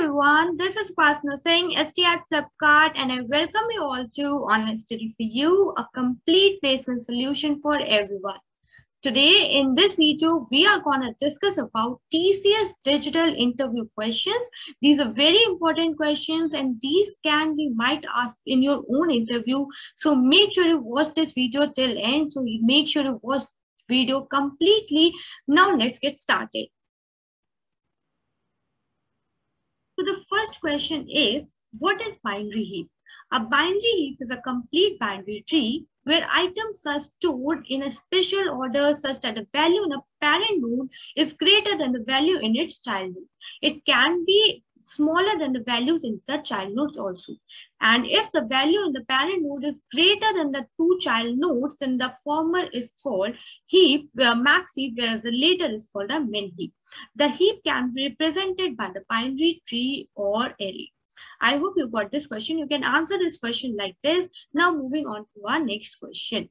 everyone, this is Upasana Singh, ST at Flipkart, and I welcome you all to Online Study for You, a complete placement solution for everyone. Today, in this video, we are going to discuss about TCS digital interview questions. These are very important questions, and these can be might ask in your own interview. So make sure you watch this video till end. So you make sure you watch video completely. Now let's get started. So the first question is, what is binary heap? A binary heap is a complete binary tree where items are stored in a special order such that the value in a parent node is greater than the value in its child node. It can be smaller than the values in the child nodes also. And if the value in the parent node is greater than the two child nodes, then the former is called heap, max heap, whereas the later is called a min heap. The heap can be represented by the binary tree or array. I hope you got this question. You can answer this question like this. Now moving on to our next question.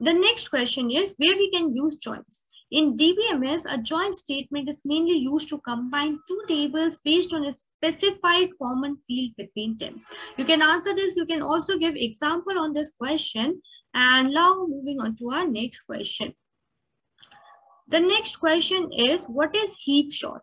The next question is where we can use joins. In DBMS, a join statement is mainly used to combine two tables based on a specified common field between them. You can answer this. You can also give example on this question. And now moving on to our next question. The next question is, what is heap sort?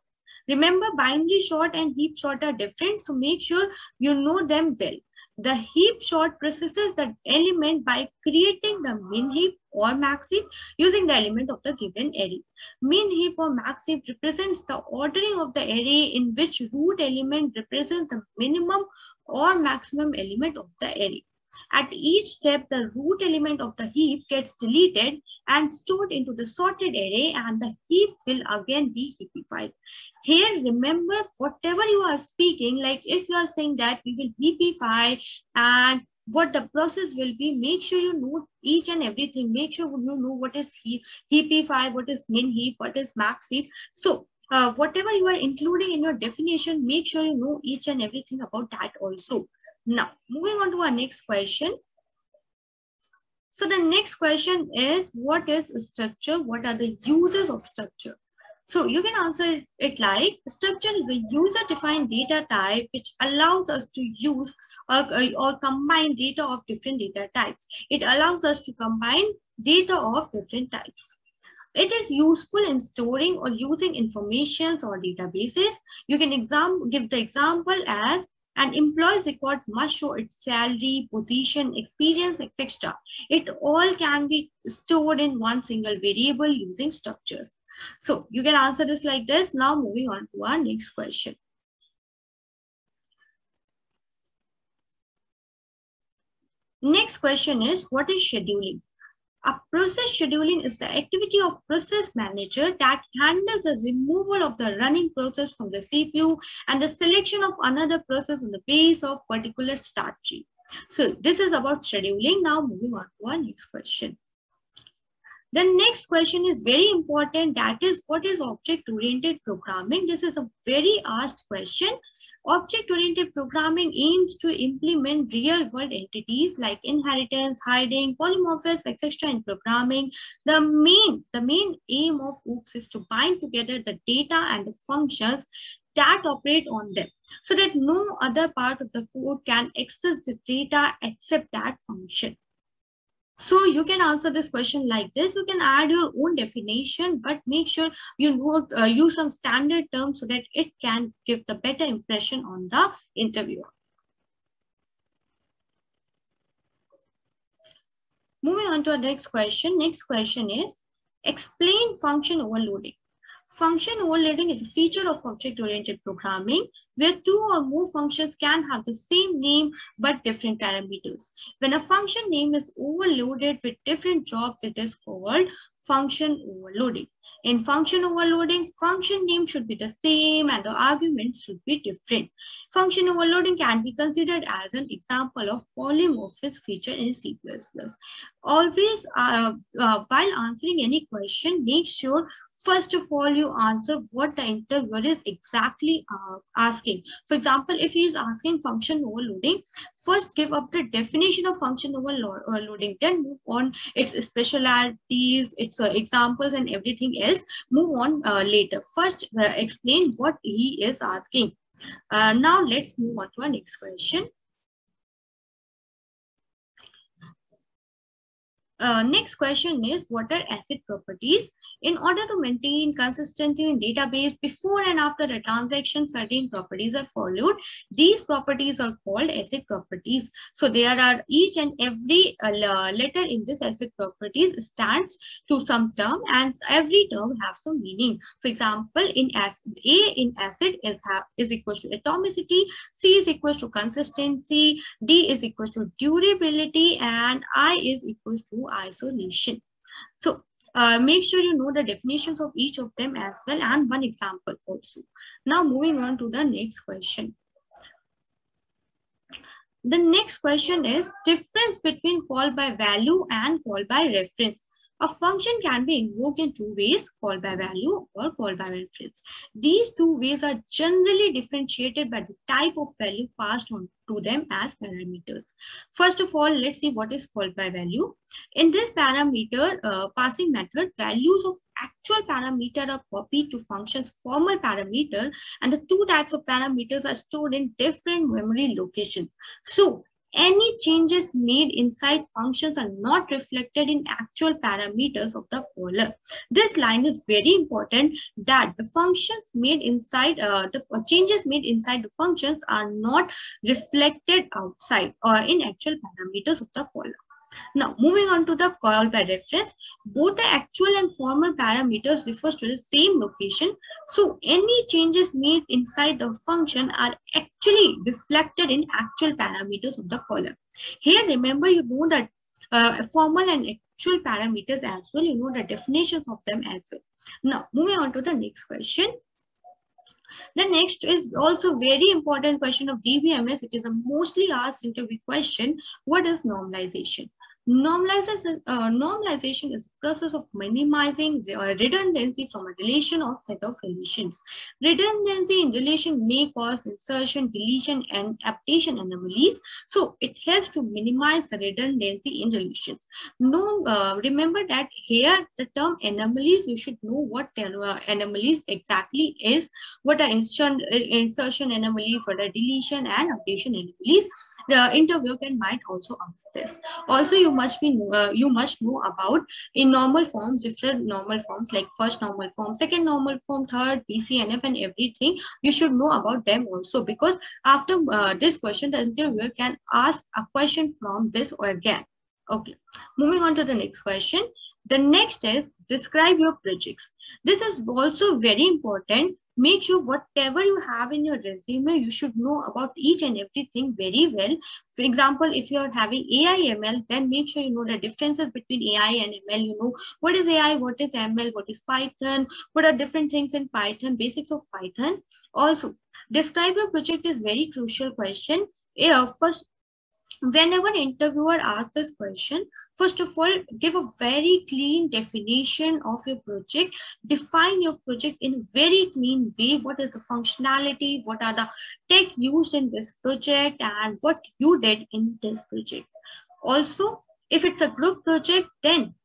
Remember, binary sort and heap sort are different, so make sure you know them well. The heap sort processes the element by creating the min heap or max heap using the element of the given array. Min heap or max heap represents the ordering of the array in which root element represents the minimum or maximum element of the array. At each step, the root element of the heap gets deleted and stored into the sorted array, and the heap will again be heapified. Here, remember, whatever you are speaking, like if you are saying that we will heapify and what the process will be, make sure you know each and everything. Make sure you know what is heapify, what is min heap, what is max heap. So, whatever you are including in your definition, make sure you know each and everything about that also. Now, moving on to our next question. So the next question is, what is structure? What are the uses of structure? So you can answer it like, structure is a user-defined data type which allows us to use or combine data of different data types. It allows us to combine data of different types. It is useful in storing or using informations or databases. You can give the example as, an employee's record must show its salary, position, experience, etc. It all can be stored in one single variable using structures. So you can answer this like this. Now moving on to our next question. Next question is, what is scheduling? A process scheduling is the activity of process manager that handles the removal of the running process from the CPU and the selection of another process on the base of particular start tree. So this is about scheduling. Now moving on to our next question. The next question is very important. That is, what is object-oriented programming? This is a very asked question. Object-oriented programming aims to implement real-world entities like inheritance, hiding, polymorphism, etc. in programming. The main aim of OOPS is to bind together the data and the functions that operate on them so that no other part of the code can access the data except that function. So you can answer this question like this. You can add your own definition, but make sure you know, use some standard terms so that it can give the better impression on the interviewer. Moving on to our next question. Next question is, explain function overloading. Function overloading is a feature of object-oriented programming where two or more functions can have the same name but different parameters. When a function name is overloaded with different jobs, it is called function overloading. In function overloading, function name should be the same and the arguments should be different. Function overloading can be considered as an example of polymorphism feature in C++. Always, while answering any question, make sure First of all, you answer what the interviewer is exactly asking. For example, if he is asking function overloading, first give up the definition of function overloading, then move on its specialities, its examples and everything else. Move on later. First, explain what he is asking. Now let's move on to our next question. Next question is, what are ACID properties? In order to maintain consistency in database before and after a transaction, certain properties are followed. These properties are called ACID properties. So there are each and every letter in this ACID properties stands to some term, and every term has some meaning. For example, in acid, A in acid is equal to atomicity, C is equal to consistency, D is equal to durability, and I is equal to isolation. So make sure you know the definitions of each of them as well, and one example also. Now moving on to the next question. The next question is difference between call by value and call by reference. A function can be invoked in two ways, call by value or call by reference. These two ways are generally differentiated by the type of value passed on to them as parameters. First of all, let's see what is called by value. In this parameter passing method, values of actual parameter are copied to function's formal parameter, and the two types of parameters are stored in different memory locations. So any changes made inside functions are not reflected in actual parameters of the caller. This line is very important, that the functions made inside, the changes made inside the functions are not reflected outside or in actual parameters of the caller. Now, moving on to the call by reference, both the actual and formal parameters refers to the same location. So, any changes made inside the function are actually reflected in actual parameters of the caller. Here, remember, you know that formal and actual parameters as well, you know the definitions of them as well. Now, moving on to the next question. The next is also very important question of DBMS. It is a mostly asked interview question. What is normalization? Normalization is the process of minimizing the redundancy from a relation or set of relations. Redundancy in relation may cause insertion, deletion, and aptation anomalies. So it helps to minimize the redundancy in relations. Remember that here the term anomalies, you should know what anomalies exactly is, what are insertion anomalies, what are deletion and aptation anomalies. The interviewer might also ask this. Also, you must know about in normal forms, different normal forms like first normal form, second normal form, third, BCNF, and everything. You should know about them also, because after this question, the interviewer can ask a question from this or again. Okay, moving on to the next question. The next is describe your projects. This is also very important. Make sure whatever you have in your resume, you should know about each and everything very well. For example, if you are having AI ML, then make sure you know the differences between AI and ML. You know what is AI, what is ML, what is Python, what are different things in Python, basics of Python. Also, describe your project is very crucial question. First, whenever interviewer asks this question, first of all, give a very clean definition of your project. Define your project in a very clean way. What is the functionality? What are the tech used in this project? And what you did in this project. Also, if it's a group project, then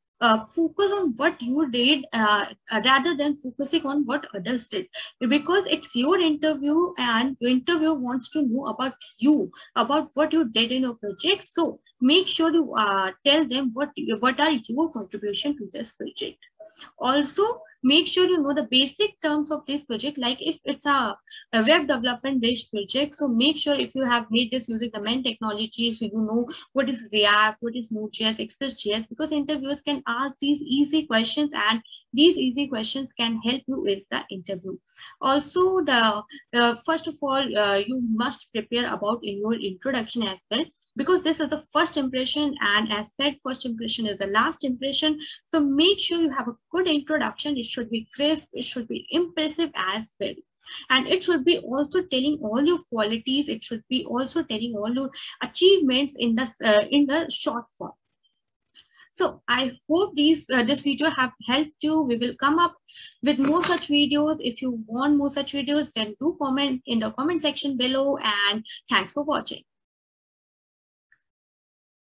focus on what you did rather than focusing on what others did, because it's your interview and your interviewer wants to know about you, about what you did in your project. So make sure you tell them what are your contribution to this project. Also, make sure you know the basic terms of this project, like if it's a web development based project, so make sure if you have made this using the main technology, so you know what is React, what is Node.js, Express.js, because interviewers can ask these easy questions, and these easy questions can help you with the interview. Also, first of all, you must prepare about in your introduction as well, because this is the first impression, and as said, first impression is the last impression. So make sure you have a good introduction. It should be crisp, it should be impressive as well, and it should be also telling all your qualities. It should be also telling all your achievements in the short form. So I hope this video have helped you. We will come up with more such videos. If you want more such videos, then do comment in the comment section below, and thanks for watching.